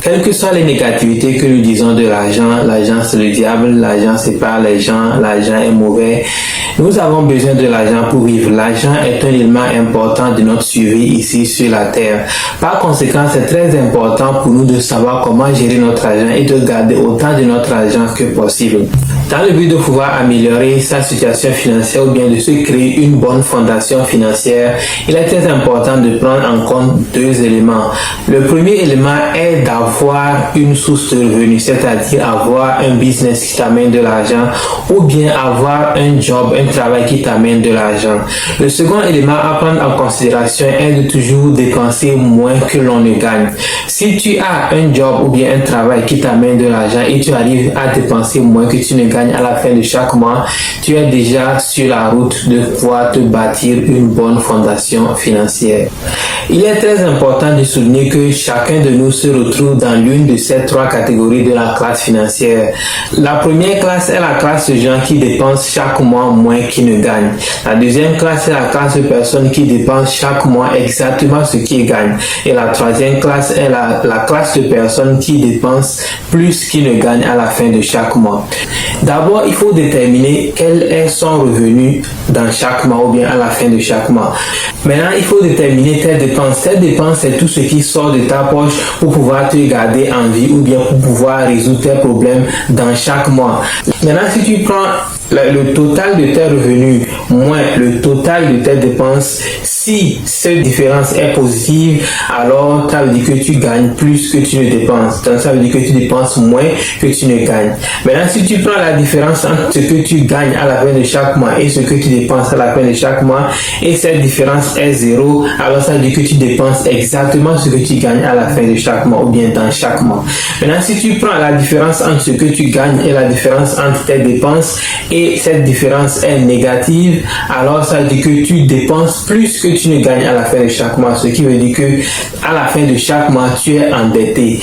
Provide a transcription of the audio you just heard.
Quelles que soient les négativités que nous disons de l'argent, l'argent c'est le diable, l'argent sépare les gens, l'argent est mauvais, nous avons besoin de l'argent pour vivre. L'argent est un élément important de notre survie ici sur la terre. Par conséquent, c'est très important pour nous de savoir comment gérer notre argent et de garder autant de notre argent que possible. Dans le but de pouvoir améliorer sa situation financière ou bien de se créer une bonne fondation financière, il est très important de prendre en compte deux éléments. Le premier élément est d'avoir une source de revenus, c'est-à-dire avoir un business qui t'amène de l'argent ou bien avoir un job, un travail qui t'amène de l'argent. Le second élément à prendre en considération est de toujours dépenser moins que l'on ne gagne. Si tu as un job ou bien un travail qui t'amène de l'argent et tu arrives à dépenser moins que tu ne gagnes à la fin de chaque mois, tu es déjà sur la route de pouvoir te bâtir une bonne fondation financière. Il est très important de souligner que chacun de nous se retrouve dans l'une de ces trois catégories de la classe financière. La première classe est la classe de gens qui dépensent chaque mois moins qu'ils ne gagnent. La deuxième classe est la classe de personnes qui dépensent chaque mois exactement ce qu'ils gagnent. Et la troisième classe est la classe de personnes qui dépensent plus qu'ils ne gagnent à la fin de chaque mois. D'abord, il faut déterminer quel est son revenu dans chaque mois ou bien à la fin de chaque mois. Maintenant, il faut déterminer tes dépenses. Tes dépenses, c'est tout ce qui sort de ta poche pour pouvoir te garder en vie ou bien pour pouvoir résoudre tes problèmes dans chaque mois. Maintenant, si tu prends le total de tes revenus moins le total de tes dépenses, si cette différence est positive, alors ça veut dire que tu gagnes plus que tu ne dépenses. Donc ça veut dire que tu dépenses moins que tu ne gagnes. Maintenant, si tu prends la différence entre ce que tu gagnes à la fin de chaque mois et ce que tu dépenses à la fin de chaque mois, et cette différence est zéro, alors ça veut dire que tu dépenses exactement ce que tu gagnes à la fin de chaque mois ou bien dans chaque mois. Maintenant, si tu prends la différence entre ce que tu gagnes et la différence entre tes dépenses, et cette différence est négative, alors ça veut dire que tu dépenses plus que tu ne gagnes à la fin de chaque mois, ce qui veut dire que à la fin de chaque mois, tu es endetté.